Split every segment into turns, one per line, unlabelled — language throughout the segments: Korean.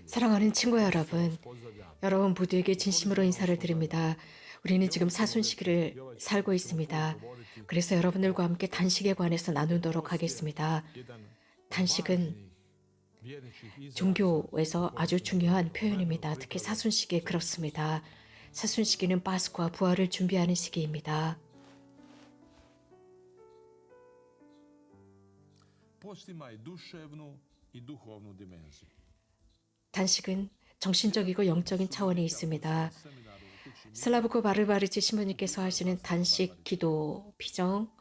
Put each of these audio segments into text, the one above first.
사랑하는 친구 여러분, 여러분 모두에게 진심으로 인사를 드립니다. 우리는 지금 사순 시기를 살고 있습니다. 그래서 여러분들과 함께 단식에 관해서 나누도록 하겠습니다. 단식은 종교에서 아주 중요한 표현입니다. 특히 사순 시기에 그렇습니다. 사순 시기는 파스쿠와 부활을 준비하는 시기입니다. 단식은 정신적이고 영적인 차원이 있습니다. 슬라브코 바르바르치 신부님께서 하시는 단식 기도 피정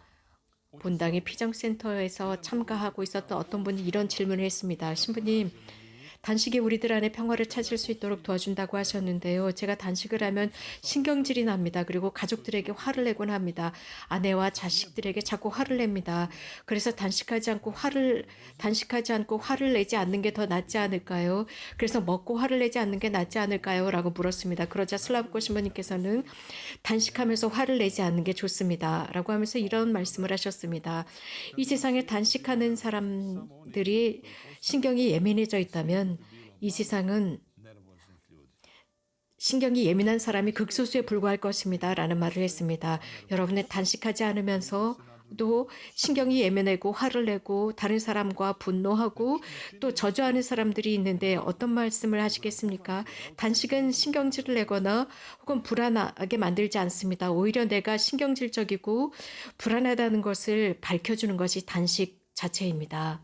본당의 피정센터에서 참가하고 있었던 어떤 분이 이런 질문을 했습니다. 신부님, 단식이 우리들 안에 평화를 찾을 수 있도록 도와준다고 하셨는데요. 제가 단식을 하면 신경질이 납니다. 그리고 가족들에게 화를 내곤 합니다. 아내와 자식들에게 자꾸 화를 냅니다. 그래서 단식하지 않고 화를 내지 않는 게 더 낫지 않을까요? 그래서 먹고 화를 내지 않는 게 낫지 않을까요? 라고 물었습니다. 그러자 슬라브코 신부님께서는 단식하면서 화를 내지 않는 게 좋습니다. 라고 하면서 이런 말씀을 하셨습니다. 이 세상에 단식하는 사람들이 신경이 예민해져 있다면 이 세상은 신경이 예민한 사람이 극소수에 불과할 것입니다. 라는 말을 했습니다. 여러분의 단식하지 않으면서도 신경이 예민하고 화를 내고 다른 사람과 분노하고 또 저주하는 사람들이 있는데 어떤 말씀을 하시겠습니까? 단식은 신경질을 내거나 혹은 불안하게 만들지 않습니다. 오히려 내가 신경질적이고 불안하다는 것을 밝혀주는 것이 단식 자체입니다.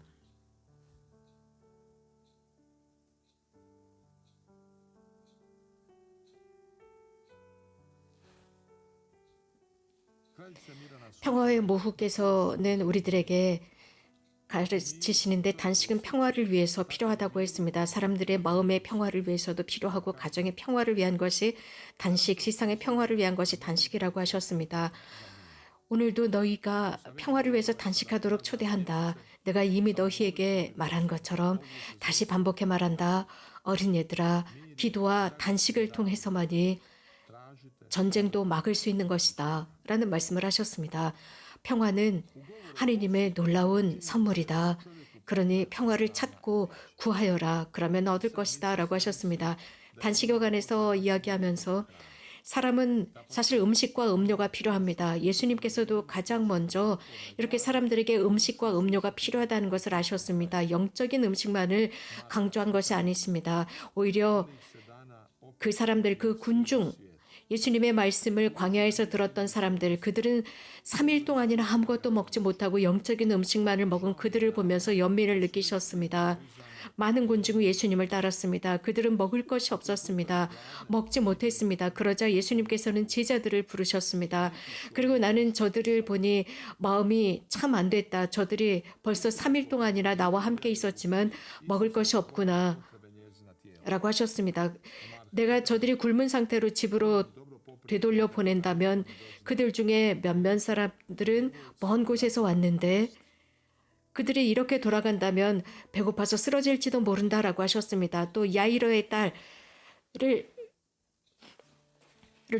평화의 모후께서는 우리들에게 가르치시는데 단식은 평화를 위해서 필요하다고 했습니다. 사람들의 마음의 평화를 위해서도 필요하고 가정의 평화를 위한 것이 단식, 세상의 평화를 위한 것이 단식이라고 하셨습니다. 오늘도 너희가 평화를 위해서 단식하도록 초대한다. 내가 이미 너희에게 말한 것처럼 다시 반복해 말한다. 어린 얘들아, 기도와 단식을 통해서만이 전쟁도 막을 수 있는 것이다. 라는 말씀을 하셨습니다. 평화는 하느님의 놀라운 선물이다. 그러니 평화를 찾고 구하여라. 그러면 얻을 것이다. 라고 하셨습니다. 단식에 관해서 이야기하면서 사람은 사실 음식과 음료가 필요합니다. 예수님께서도 가장 먼저 이렇게 사람들에게 음식과 음료가 필요하다는 것을 아셨습니다. 영적인 음식만을 강조한 것이 아니십니다. 오히려 그 사람들, 그 군중, 예수님의 말씀을 광야에서 들었던 사람들, 그들은 3일 동안이나 아무것도 먹지 못하고 영적인 음식만을 먹은 그들을 보면서 연민을 느끼셨습니다. 많은 군중이 예수님을 따랐습니다. 그들은 먹을 것이 없었습니다. 먹지 못했습니다. 그러자 예수님께서는 제자들을 부르셨습니다. 그리고 나는 저들을 보니 마음이 참 안 됐다. 저들이 벌써 3일 동안이나 나와 함께 있었지만 먹을 것이 없구나. 라고 하셨습니다. 내가 저들이 굶은 상태로 집으로 되돌려 보낸다면 그들 중에 몇몇 사람들은 먼 곳에서 왔는데 그들이 이렇게 돌아간다면 배고파서 쓰러질지도 모른다라고 하셨습니다. 또 야이로의 딸을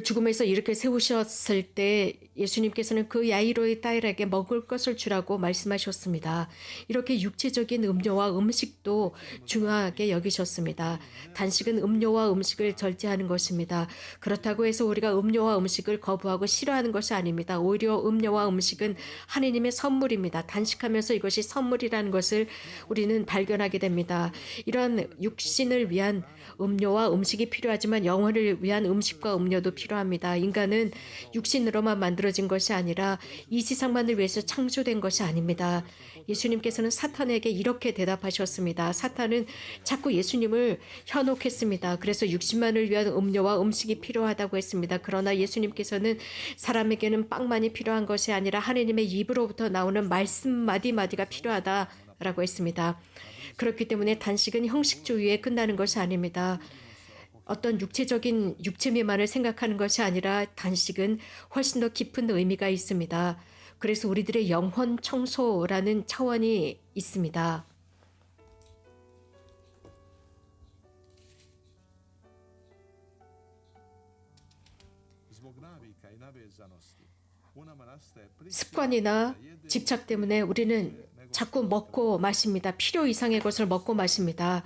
죽음에서 이렇게 세우셨을 때 예수님께서는 그 야이로의 딸에게 먹을 것을 주라고 말씀하셨습니다. 이렇게 육체적인 음료와 음식도 중요하게 여기셨습니다. 단식은 음료와 음식을 절제하는 것입니다. 그렇다고 해서 우리가 음료와 음식을 거부하고 싫어하는 것이 아닙니다. 오히려 음료와 음식은 하느님의 선물입니다. 단식하면서 이것이 선물이라는 것을 우리는 발견하게 됩니다. 이런 육신을 위한 음료와 음식이 필요하지만 영혼을 위한 음식과 음료도 필요합니다. 인간은 육신으로만 만들어진 것이 아니라 이 세상만을 위해서 창조된 것이 아닙니다. 예수님께서는 사탄에게 이렇게 대답하셨습니다. 사탄은 자꾸 예수님을 현혹했습니다. 그래서 육신만을 위한 음료와 음식이 필요하다고 했습니다. 그러나 예수님께서는 사람에게는 빵만이 필요한 것이 아니라 하느님의 입으로부터 나오는 말씀 마디마디가 필요하다라고 했습니다. 그렇기 때문에 단식은 형식주의에 끝나는 것이 아닙니다. 어떤 육체적인 육체미만을 생각하는 것이 아니라 단식은 훨씬 더 깊은 의미가 있습니다. 그래서 우리들의 영혼 청소라는 차원이 있습니다. 습관이나 집착 때문에 우리는 자꾸 먹고 마십니다. 필요 이상의 것을 먹고 마십니다.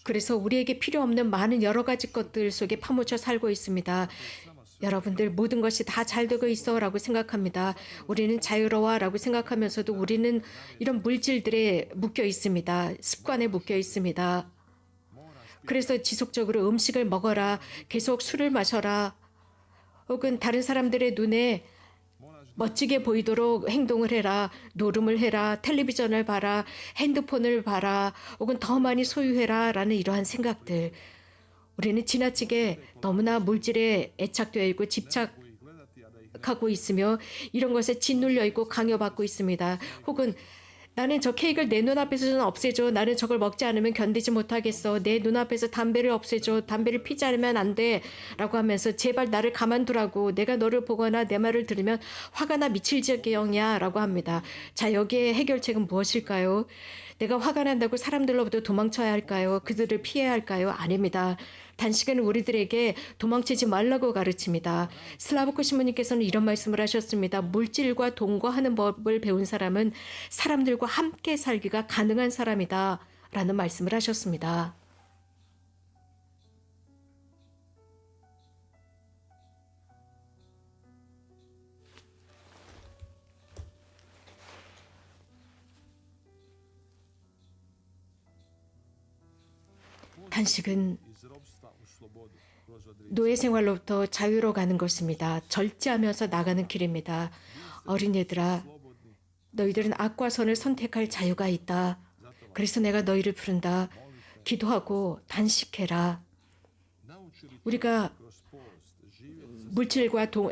그래서 우리에게 필요 없는 많은 여러 가지 것들 속에 파묻혀 살고 있습니다. 여러분들 모든 것이 다 잘 되고 있어 라고 생각합니다. 우리는 자유로워 라고 생각하면서도 우리는 이런 물질들에 묶여 있습니다. 습관에 묶여 있습니다. 그래서 지속적으로 음식을 먹어라, 계속 술을 마셔라, 혹은 다른 사람들의 눈에 멋지게 보이도록 행동을 해라, 노름을 해라, 텔레비전을 봐라, 핸드폰을 봐라, 혹은 더 많이 소유해라 라는 이러한 생각들. 우리는 지나치게 너무나 물질에 애착되어 있고 집착하고 있으며 이런 것에 짓눌려 있고 강요받고 있습니다. 혹은 나는 저 케이크를 내 눈앞에서 좀 없애줘. 나는 저걸 먹지 않으면 견디지 못하겠어. 내 눈앞에서 담배를 없애줘. 담배를 피지 않으면 안 돼. 라고 하면서 제발 나를 가만두라고. 내가 너를 보거나 내 말을 들으면 화가 나 미칠 지경이야. 라고 합니다. 자, 여기에 해결책은 무엇일까요? 내가 화가 난다고 사람들로부터 도망쳐야 할까요? 그들을 피해야 할까요? 아닙니다. 단식은 우리들에게 도망치지 말라고 가르칩니다. 슬라브코 신부님께서는 이런 말씀을 하셨습니다. 물질과 동거하는 법을 배운 사람은 사람들과 함께 살기가 가능한 사람이다 라는 말씀을 하셨습니다. 단식은 노예 생활로부터 자유로 가는 것입니다. 절제하면서 나가는 길입니다. 어린애들아, 너희들은 악과 선을 선택할 자유가 있다. 그래서 내가 너희를 부른다. 기도하고 단식해라. 우리가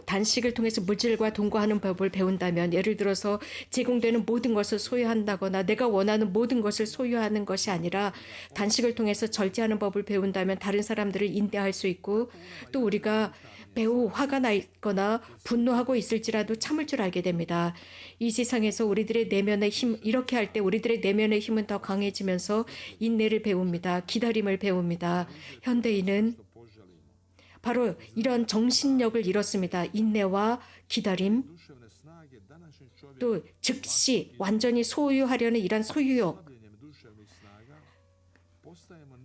단식을 통해서 물질과 동거하는 법을 배운다면, 예를 들어서 제공되는 모든 것을 소유한다거나 내가 원하는 모든 것을 소유하는 것이 아니라 단식을 통해서 절제하는 법을 배운다면 다른 사람들을 인내할 수 있고, 또 우리가 매우 화가 나 있거나 분노하고 있을지라도 참을 줄 알게 됩니다. 이 세상에서 우리들의 내면의 힘, 이렇게 할 때 우리들의 내면의 힘은 더 강해지면서 인내를 배웁니다. 기다림을 배웁니다. 현대인은 바로 이런 정신력을 잃었습니다. 인내와 기다림, 또 즉시 완전히 소유하려는 이런 소유욕,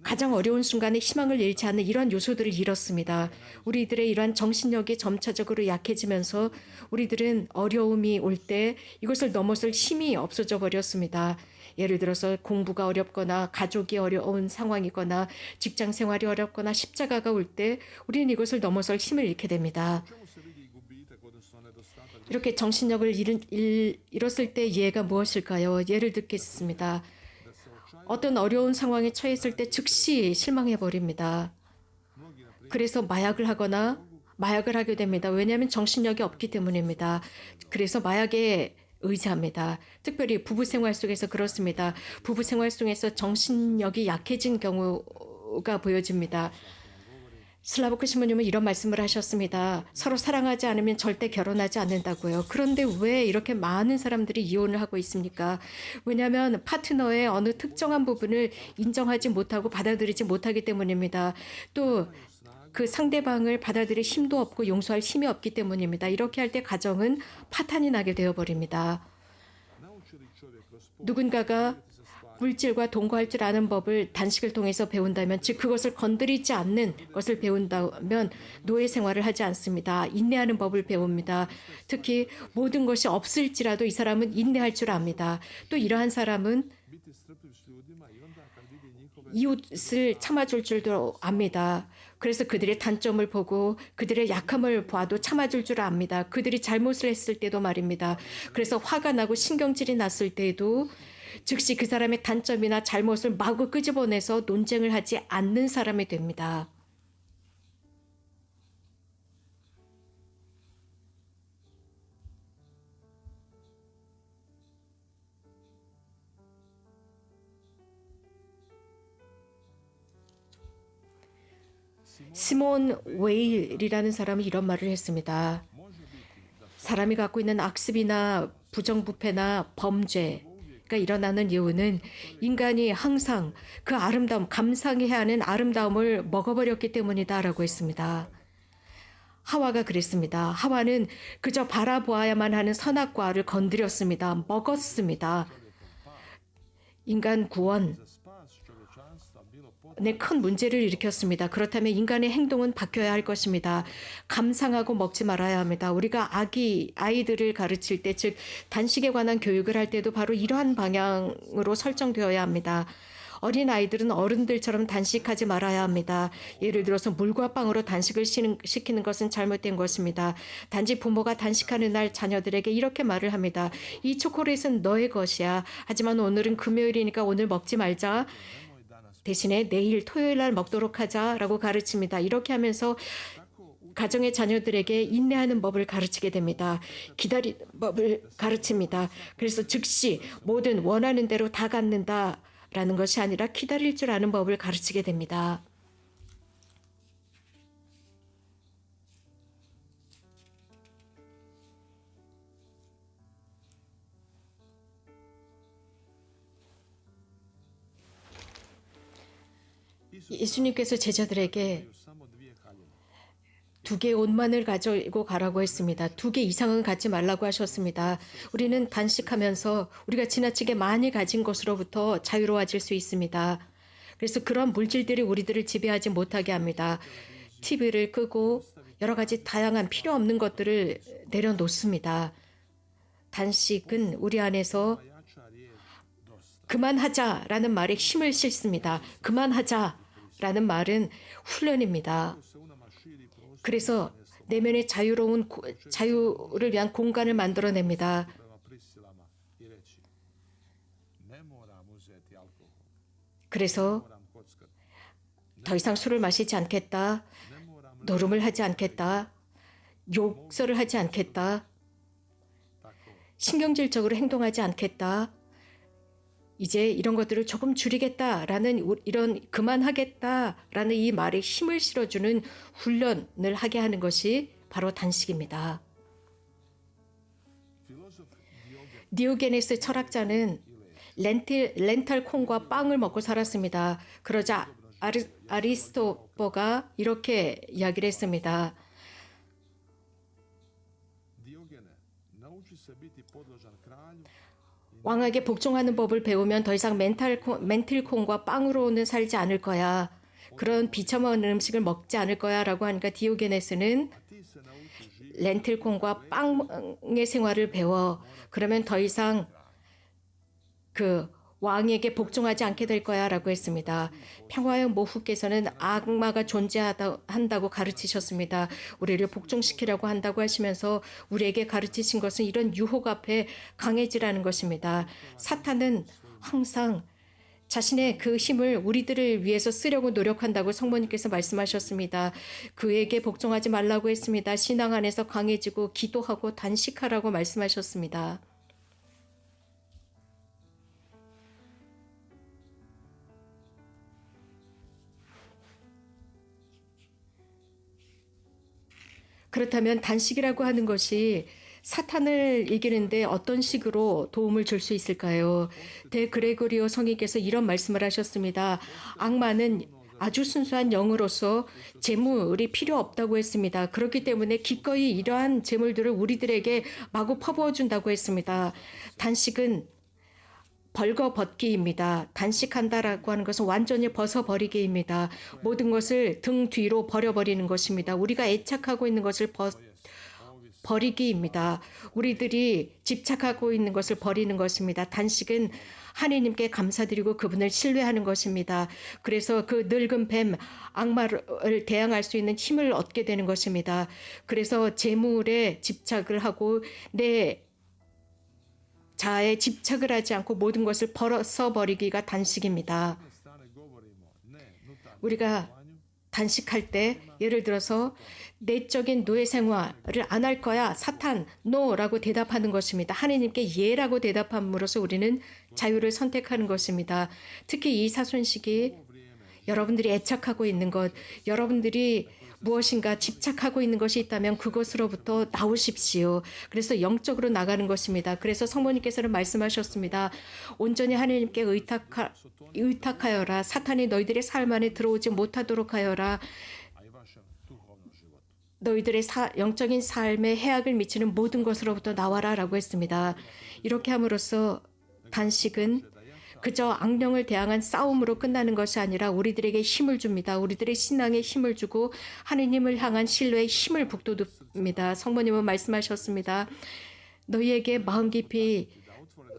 가장 어려운 순간에 희망을 잃지 않는 이런 요소들을 잃었습니다. 우리들의 이러한 정신력이 점차적으로 약해지면서 우리들은 어려움이 올 때 이것을 넘어설 힘이 없어져 버렸습니다. 예를 들어서 공부가 어렵거나 가족이 어려운 상황이거나 직장 생활이 어렵거나 십자가가 올 때 우리는 이것을 넘어설 힘을 잃게 됩니다. 이렇게 정신력을 잃었을 때 예가 무엇일까요? 예를 듣겠습니다. 어떤 어려운 상황에 처했을 때 즉시 실망해버립니다. 그래서 마약을 하게 됩니다. 왜냐하면 정신력이 없기 때문입니다. 그래서 마약에 의지합니다. 특별히 부부 생활 속에서 그렇습니다. 부부 생활 속에서 정신력이 약해진 경우가 보여집니다. 슬라브코 신부님은 이런 말씀을 하셨습니다. 서로 사랑하지 않으면 절대 결혼하지 않는다고요. 그런데 왜 이렇게 많은 사람들이 이혼을 하고 있습니까? 왜냐하면 파트너의 어느 특정한 부분을 인정하지 못하고 받아들이지 못하기 때문입니다. 또 그 상대방을 받아들일 힘도 없고 용서할 힘이 없기 때문입니다. 이렇게 할 때 가정은 파탄이 나게 되어버립니다. 누군가가 물질과 동거할 줄 아는 법을 단식을 통해서 배운다면, 즉 그것을 건드리지 않는 것을 배운다면 노예 생활을 하지 않습니다. 인내하는 법을 배웁니다. 특히 모든 것이 없을지라도 이 사람은 인내할 줄 압니다. 또 이러한 사람은 이웃을 참아줄 줄도 압니다. 그래서 그들의 단점을 보고 그들의 약함을 보아도 참아줄 줄 압니다. 그들이 잘못을 했을 때도 말입니다. 그래서 화가 나고 신경질이 났을 때에도 즉시 그 사람의 단점이나 잘못을 마구 끄집어내서 논쟁을 하지 않는 사람이 됩니다. 시몬 웨일이라는 사람이 이런 말을 했습니다. 사람이 갖고 있는 악습이나 부정부패나 범죄가 일어나는 이유는 인간이 항상 그 아름다움, 감상해야 하는 아름다움을 먹어버렸기 때문이다라고 했습니다. 하와가 그랬습니다. 하와는 그저 바라보아야만 하는 선악과를 건드렸습니다. 먹었습니다. 인간 구원에 큰 문제를 일으켰습니다. 그렇다면 인간의 행동은 바뀌어야 할 것입니다. 감상하고 먹지 말아야 합니다. 우리가 아이들을 가르칠 때, 즉 단식에 관한 교육을 할 때도 바로 이러한 방향으로 설정되어야 합니다. 어린 아이들은 어른들처럼 단식하지 말아야 합니다. 예를 들어서 물과 빵으로 단식을 시키는 것은 잘못된 것입니다. 단지 부모가 단식하는 날 자녀들에게 이렇게 말을 합니다. 이 초콜릿은 너의 것이야. 하지만 오늘은 금요일이니까 오늘 먹지 말자. 대신에 내일 토요일 날 먹도록 하자라고 가르칩니다. 이렇게 하면서 가정의 자녀들에게 인내하는 법을 가르치게 됩니다. 기다리는 법을 가르칩니다. 그래서 즉시 뭐든 원하는 대로 다 갖는다라는 것이 아니라 기다릴 줄 아는 법을 가르치게 됩니다. 예수님께서 제자들에게 2개 옷만을 가지고 가라고 했습니다. 2개 이상은 갖지 말라고 하셨습니다. 우리는 단식하면서 우리가 지나치게 많이 가진 것으로부터 자유로워질 수 있습니다. 그래서 그런 물질들이 우리들을 지배하지 못하게 합니다. TV를 끄고 여러 가지 다양한 필요 없는 것들을 내려놓습니다. 단식은 우리 안에서 그만하자라는 말에 힘을 싣습니다. 그만하자라는 말은 훈련입니다. 그래서 내면의 자유를 위한 공간을 만들어냅니다. 그래서 더 이상 술을 마시지 않겠다. 노름을 하지 않겠다. 욕설을 하지 않겠다. 신경질적으로 행동하지 않겠다. 이제 이런 것들을 조금 줄이겠다라는 이런 그만하겠다라는 이 말에 힘을 실어주는 훈련을 하게 하는 것이 바로 단식입니다. 디오게네스 철학자는 렌탈 콩과 빵을 먹고 살았습니다. 그러자 아리스토퍼가 이렇게 이야기를 했습니다. 왕에게 복종하는 법을 배우면 더 이상 멘틸콩과 빵으로는 살지 않을 거야. 그런 비참한 음식을 먹지 않을 거야 라고 하니까 디오게네스는 렌틸콩과 빵의 생활을 배워. 그러면 더 이상 그 왕에게 복종하지 않게 될 거야 라고 했습니다. 평화의 모후께서는 악마가 존재한다고 가르치셨습니다. 우리를 복종시키려고 한다고 하시면서 우리에게 가르치신 것은 이런 유혹 앞에 강해지라는 것입니다. 사탄은 항상 자신의 그 힘을 우리들을 위해서 쓰려고 노력한다고 성모님께서 말씀하셨습니다. 그에게 복종하지 말라고 했습니다. 신앙 안에서 강해지고 기도하고 단식하라고 말씀하셨습니다. 그렇다면 단식이라고 하는 것이 사탄을 이기는데 어떤 식으로 도움을 줄 수 있을까요? 그레고리오 성인께서 이런 말씀을 하셨습니다. 악마는 아주 순수한 영으로서 재물이 필요 없다고 했습니다. 그렇기 때문에 기꺼이 이러한 재물들을 우리들에게 마구 퍼부어 준다고 했습니다. 단식은 벌거벗기입니다. 단식한다라고 하는 것은 완전히 벗어버리기입니다. 모든 것을 등 뒤로 버려버리는 것입니다. 우리가 애착하고 있는 것을 버리기입니다. 우리들이 집착하고 있는 것을 버리는 것입니다. 단식은 하나님께 감사드리고 그분을 신뢰하는 것입니다. 그래서 그 늙은 뱀 악마를 대항할 수 있는 힘을 얻게 되는 것입니다. 그래서 재물에 집착을 하고 내 자아에 집착을 하지 않고 모든 것을 벗어버리기가 단식입니다. 우리가 단식할 때 예를 들어서 내적인 노예 생활을 안 할 거야. 사탄, 노라고 대답하는 것입니다. 하나님께 예라고 대답함으로써 우리는 자유를 선택하는 것입니다. 특히 이 사순식이 여러분들이 애착하고 있는 것, 여러분들이 무엇인가 집착하고 있는 것이 있다면 그것으로부터 나오십시오. 그래서 영적으로 나가는 것입니다. 그래서 성모님께서는 말씀하셨습니다. 온전히 하나님께 의탁하여라. 사탄이 너희들의 삶 안에 들어오지 못하도록 하여라. 너희들의 영적인 삶에 해악을 미치는 모든 것으로부터 나와라 라고 했습니다. 이렇게 함으로써 단식은 그저 악령을 대항한 싸움으로 끝나는 것이 아니라 우리들에게 힘을 줍니다. 우리들의 신앙에 힘을 주고 하느님을 향한 신뢰에 힘을 북돋웁니다. 성모님은 말씀하셨습니다. 너희에게 마음 깊이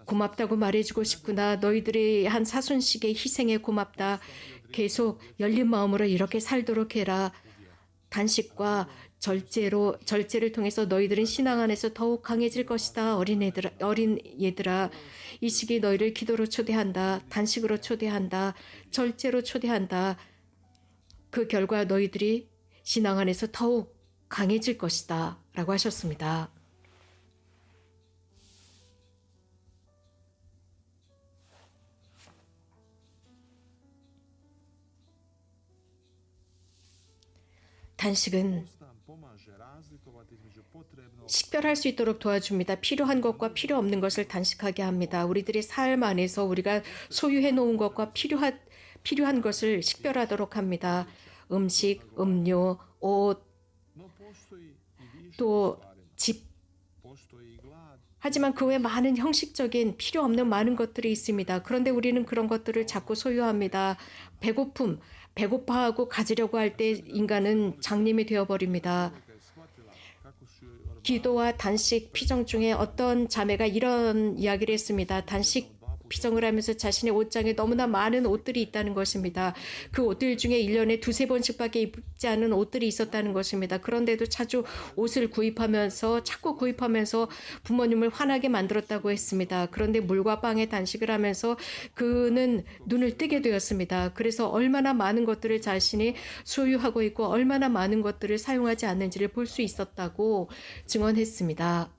고맙다고 말해주고 싶구나. 너희들이 한 사순식의 희생에 고맙다. 계속 열린 마음으로 이렇게 살도록 해라. 단식과 절제를 통해서 너희들은 신앙 안에서 더욱 강해질 것이다. 어린 얘들아, 이 시기 너희를 기도로 초대한다. 단식으로 초대한다. 절제로 초대한다. 그 결과 너희들이 신앙 안에서 더욱 강해질 것이다. 라고 하셨습니다. 단식은 식별할 수 있도록 도와줍니다. 필요한 것과 필요 없는 것을 단식하게 합니다. 우리들의 삶 안에서 우리가 소유해 놓은 것과 필요한 것을 식별하도록 합니다. 음식, 음료, 옷, 또 집. 하지만 그 외에 많은 형식적인 필요 없는 많은 것들이 있습니다. 그런데 우리는 그런 것들을 자꾸 소유합니다. 배고픔, 배고파하고 가지려고 할 때 인간은 장님이 되어버립니다. 기도와 단식, 피정 중에 어떤 자매가 이런 이야기를 했습니다. 단식 피정을 하면서 자신의 옷장에 너무나 많은 옷들이 있다는 것입니다. 그 옷들 중에 1년에 두세 번씩밖에 입지 않은 옷들이 있었다는 것입니다. 그런데도 자꾸 구입하면서 부모님을 화나게 만들었다고 했습니다. 그런데 물과 빵의 단식을 하면서 그는 눈을 뜨게 되었습니다. 그래서 얼마나 많은 것들을 자신이 소유하고 있고 얼마나 많은 것들을 사용하지 않는지를 볼 수 있었다고 증언했습니다.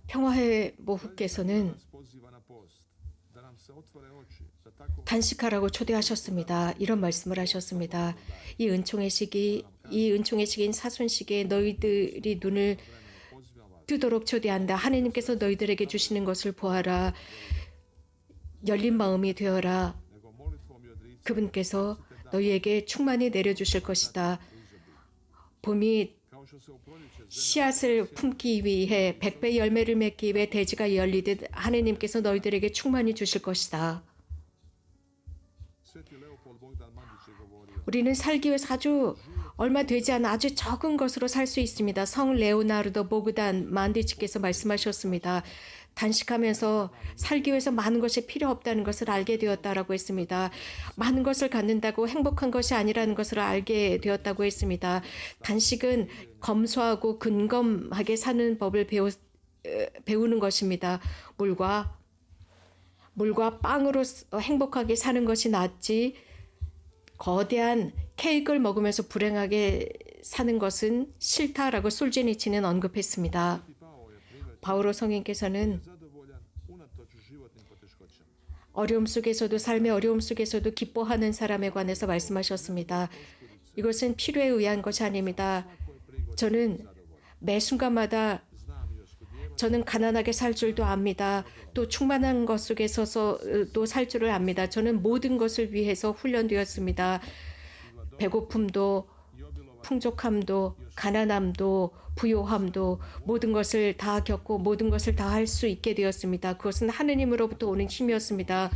평화의 모후께서는 단식하라고 초대하셨습니다. 이런 말씀을 하셨습니다. 이 은총의 시기인 사순 시기에 너희들이 눈을 뜨도록 초대한다. 하나님께서 너희들에게 주시는 것을 보아라. 열린 마음이 되어라. 그분께서 너희에게 충만히 내려주실 것이다. 봄이 씨앗을 품기 위해 100배 열매를 맺기 위해 대지가 열리듯 하나님께서 너희들에게 충만히 주실 것이다. 우리는 살기 위해서 아주 얼마 되지 않은 아주 적은 것으로 살 수 있습니다. 성 레오나르도 보그단 만디치께서 말씀하셨습니다. 단식하면서 살기 위해서 많은 것이 필요 없다는 것을 알게 되었다라고 했습니다. 많은 것을 갖는다고 행복한 것이 아니라는 것을 알게 되었다고 했습니다. 단식은 검소하고 근검하게 사는 법을 배우는 것입니다. 물과 빵으로 행복하게 사는 것이 낫지 거대한 케이크를 먹으면서 불행하게 사는 것은 싫다라고 솔제니치는 언급했습니다. 바오로 성인께서는 어려움 속에서도 삶의 어려움 속에서도 기뻐하는 사람에 관해서 말씀하셨습니다. 이것은 필요에 의한 것이 아닙니다. 저는 매 순간마다 저는 가난하게 살 줄도 압니다. 또 충만한 것 속에 서서도 살 줄을 압니다. 저는 모든 것을 위해서 훈련되었습니다. 배고픔도 풍족함도 가난함도 부요함도 모든 것을 다 겪고 모든 것을 다 할 수 있게 되었습니다. 그것은 하느님으로부터 오는 힘이었습니다.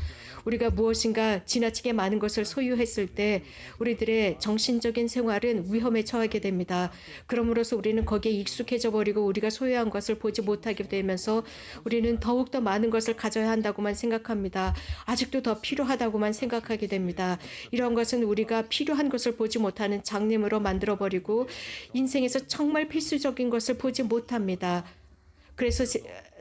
우리가 무엇인가 지나치게 많은 것을 소유했을 때 우리들의 정신적인 생활은 위험에 처하게 됩니다. 그러므로서 우리는 거기에 익숙해져 버리고 우리가 소유한 것을 보지 못하게 되면서 우리는 더욱더 많은 것을 가져야 한다고만 생각합니다. 아직도 더 필요하다고만 생각하게 됩니다. 이런 것은 우리가 필요한 것을 보지 못하는 장님으로 만들어버리고 인생에서 정말 필수적인 것을 보지 못합니다. 그래서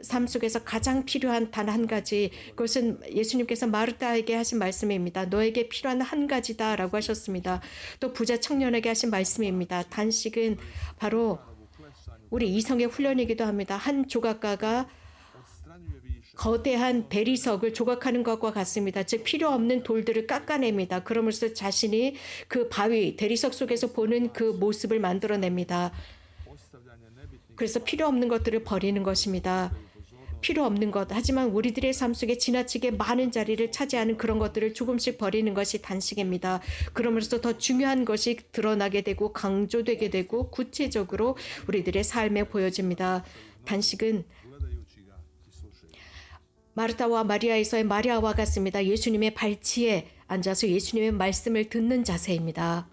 삶 속에서 가장 필요한 단 한 가지, 그것은 예수님께서 마르다에게 하신 말씀입니다. 너에게 필요한 한 가지다라고 하셨습니다. 또 부자 청년에게 하신 말씀입니다. 단식은 바로 우리 이성의 훈련이기도 합니다. 한 조각가가 거대한 대리석을 조각하는 것과 같습니다. 즉 필요 없는 돌들을 깎아냅니다. 그러면서 자신이 그 바위, 대리석 속에서 보는 그 모습을 만들어냅니다. 그래서 필요 없는 것들을 버리는 것입니다. 필요 없는 것. 하지만 우리들의 삶 속에 지나치게 많은 자리를 차지하는 그런 것들을 조금씩 버리는 것이 단식입니다. 그러면서 더 중요한 것이 드러나게 되고 강조되게 되고 구체적으로 우리들의 삶에 보여집니다. 단식은 마르타와 마리아에서의 마리아와 같습니다. 예수님의 발치에 앉아서 예수님의 말씀을 듣는 자세입니다.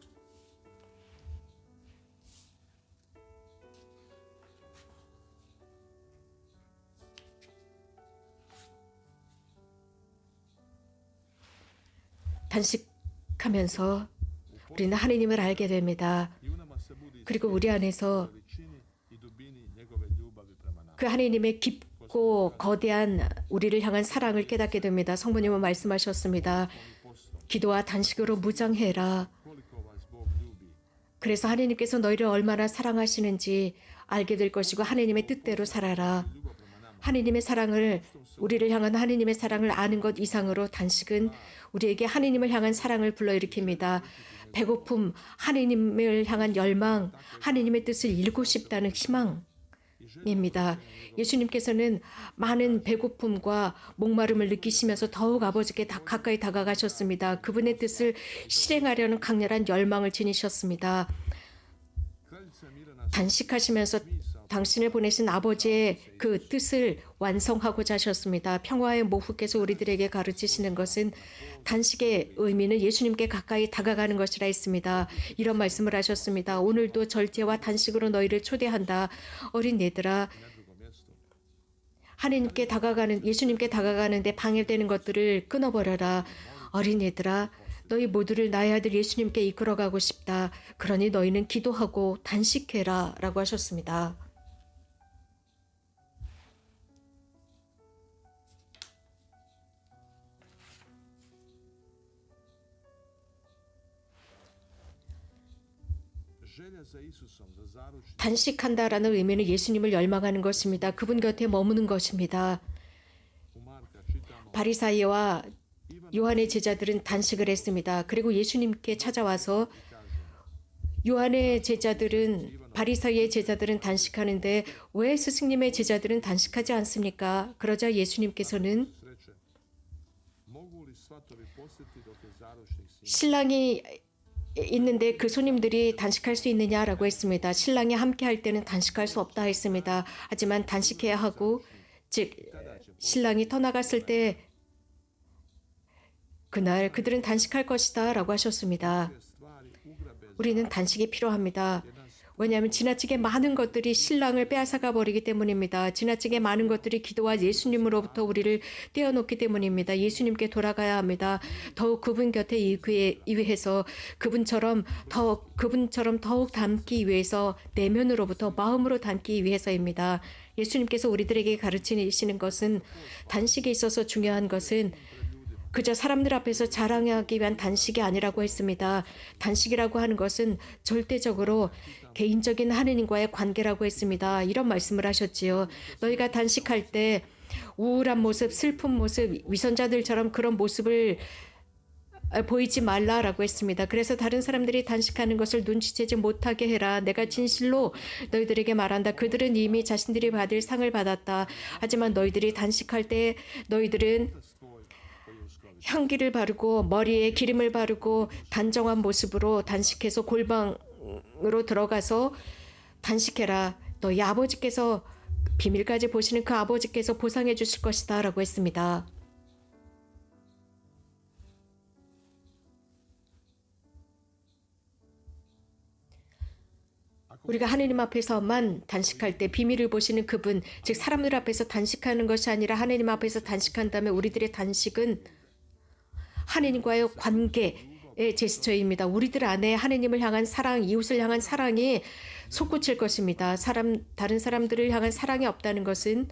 단식하면서 우리는 하느님을 알게 됩니다. 그리고 우리 안에서 그 하느님의 깊고 거대한 우리를 향한 사랑을 깨닫게 됩니다. 성부님은 말씀하셨습니다. 기도와 단식으로 무장해라. 그래서 하느님께서 너희를 얼마나 사랑하시는지 알게 될 것이고 하느님의 뜻대로 살아라. 하느님의 사랑을 우리를 향한 하느님의 사랑을 아는 것 이상으로 단식은 우리에게 하느님을 향한 사랑을 불러일으킵니다. 배고픔, 하느님을 향한 열망, 하느님의 뜻을 이루고 싶다는 희망입니다. 예수님께서는 많은 배고픔과 목마름을 느끼시면서 더욱 아버지께 가까이 다가가셨습니다. 그분의 뜻을 실행하려는 강렬한 열망을 지니셨습니다. 단식하시면서 당신을 보내신 아버지의 그 뜻을 완성하고자 하셨습니다. 평화의 모후께서 우리들에게 가르치시는 것은 단식의 의미는 예수님께 가까이 다가가는 것이라 했습니다. 이런 말씀을 하셨습니다. 오늘도 절제와 단식으로 너희를 초대한다. 어린 얘들아, 하느님께 다가가는 예수님께 다가가는데 방해되는 것들을 끊어버려라. 어린 얘들아, 너희 모두를 나의 아들 예수님께 이끌어가고 싶다. 그러니 너희는 기도하고 단식해라 라고 하셨습니다. 단식한다라는 의미는 예수님을 열망하는 것입니다. 그분 곁에 머무는 것입니다. 바리사이와 요한의 제자들은 단식을 했습니다. 그리고 예수님께 찾아와서 요한의 제자들은 바리사이의 제자들은 단식하는데 왜 스승님의 제자들은 단식하지 않습니까? 그러자 예수님께서는 신랑이 있는데 그 손님들이 단식할 수 있느냐라고 했습니다. 신랑이 함께 할 때는 단식할 수 없다 했습니다. 하지만 단식해야 하고, 즉 신랑이 떠나갔을 때 그날 그들은 단식할 것이다 라고 하셨습니다. 우리는 단식이 필요합니다. 왜냐하면 지나치게 많은 것들이 신랑을 빼앗아가 버리기 때문입니다. 지나치게 많은 것들이 기도와 예수님으로부터 우리를 떼어놓기 때문입니다. 예수님께 돌아가야 합니다. 더욱 그분 곁에 위해서 그분처럼 더욱 닮기 위해서 내면으로부터 마음으로 닮기 위해서입니다. 예수님께서 우리들에게 가르치시는 것은 단식에 있어서 중요한 것은 그저 사람들 앞에서 자랑하기 위한 단식이 아니라고 했습니다. 단식이라고 하는 것은 절대적으로 개인적인 하느님과의 관계라고 했습니다. 이런 말씀을 하셨지요. 너희가 단식할 때 우울한 모습, 슬픈 모습, 위선자들처럼 그런 모습을 보이지 말라라고 했습니다. 그래서 다른 사람들이 단식하는 것을 눈치채지 못하게 해라. 내가 진실로 너희들에게 말한다. 그들은 이미 자신들이 받을 상을 받았다. 하지만 너희들이 단식할 때 너희들은 향기를 바르고 머리에 기름을 바르고 단정한 모습으로 단식해서 골방으로 들어가서 단식해라. 너희 아버지께서 비밀까지 보시는 그 아버지께서 보상해 주실 것이다 라고 했습니다. 우리가 하느님 앞에서만 단식할 때 비밀을 보시는 그분, 즉 사람들 앞에서 단식하는 것이 아니라 하느님 앞에서 단식한다면 우리들의 단식은 하느님과의 관계의 제스처입니다. 우리들 안에 하느님을 향한 사랑, 이웃을 향한 사랑이 솟구칠 것입니다. 다른 사람들을 향한 사랑이 없다는 것은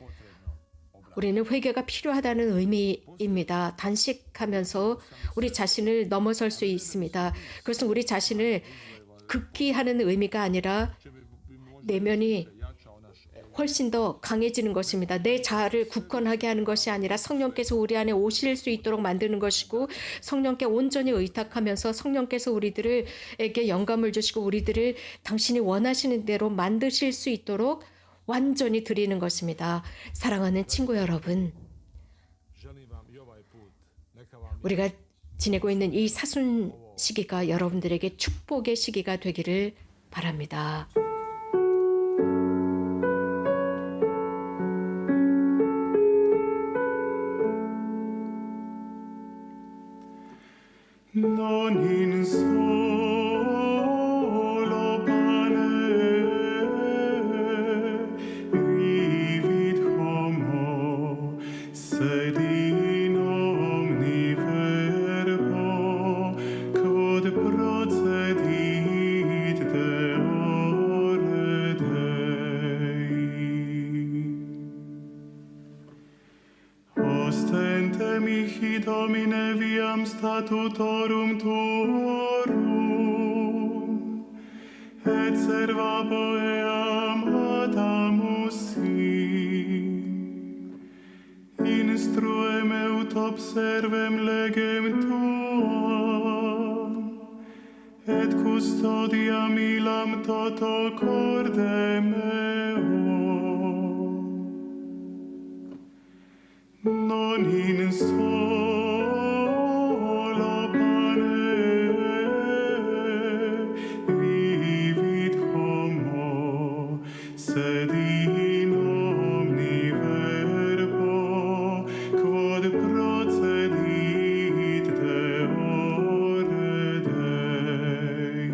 우리는 회개가 필요하다는 의미입니다. 단식하면서 우리 자신을 넘어설 수 있습니다. 그것은 우리 자신을 극히 하는 의미가 아니라 내면이 훨씬 더 강해지는 것입니다. 내 자아를 굳건하게 하는 것이 아니라 성령께서 우리 안에 오실 수 있도록 만드는 것이고, 성령께 온전히 의탁하면서 성령께서 우리들에게 영감을 주시고 우리들을 당신이 원하시는 대로 만드실 수 있도록 완전히 드리는 것입니다. 사랑하는 친구 여러분, 우리가 지내고 있는 이 사순 시기가 여러분들에게 축복의 시기가 되기를 바랍니다.
Non solo pane vivit homo, sed in omni verbo, quod procedit deore Dei. Ostente mihi Domine viam statutorum tuorum, et servabo eam adamus instruem eut observem legem tuam, et custodiam illam toto cordem eum. Non in solo pane vivit homo, sed in omni verbo, quod procedit deore Dei.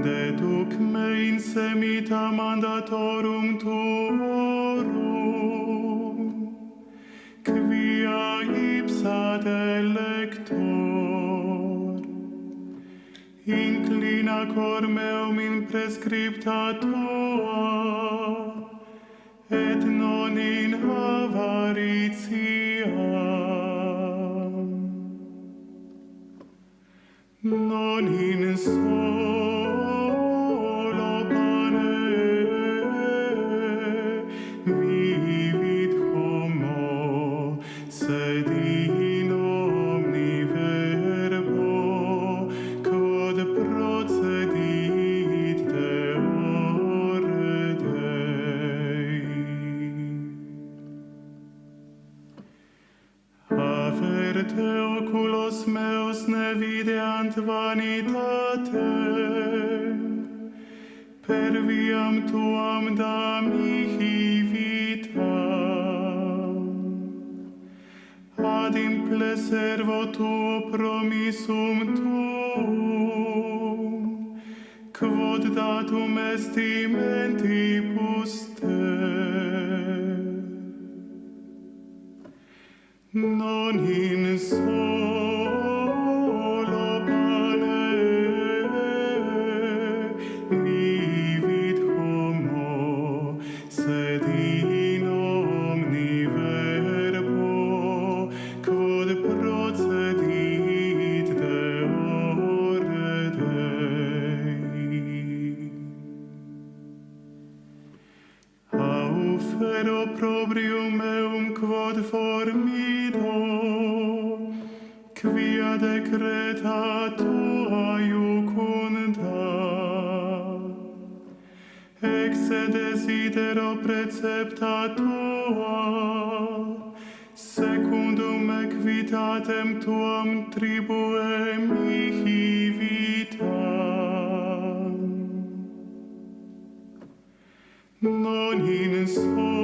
Deduc me in semita mandatorum tuorum, quia ipsa delector, inclina cor meum in prescripta tua, et non in avaritia. Non in solo pane vivit homo, sed in omni verbo, quod procedit deore Dei. Averte oculos meus ne videant vanitatem, per viam tuam da mihi vitam, ad imple servo tuo promissum tuum, quod datum est mentibus te. Non in solo pane vivit homo, sed in omni verbo, quod procedit deore Dei. Aufero probrium meum quod formido, quia decreta tua iucunda, exe desidero precepta tua, secundum equitatem tuam tribue mihi vitam. Non in solo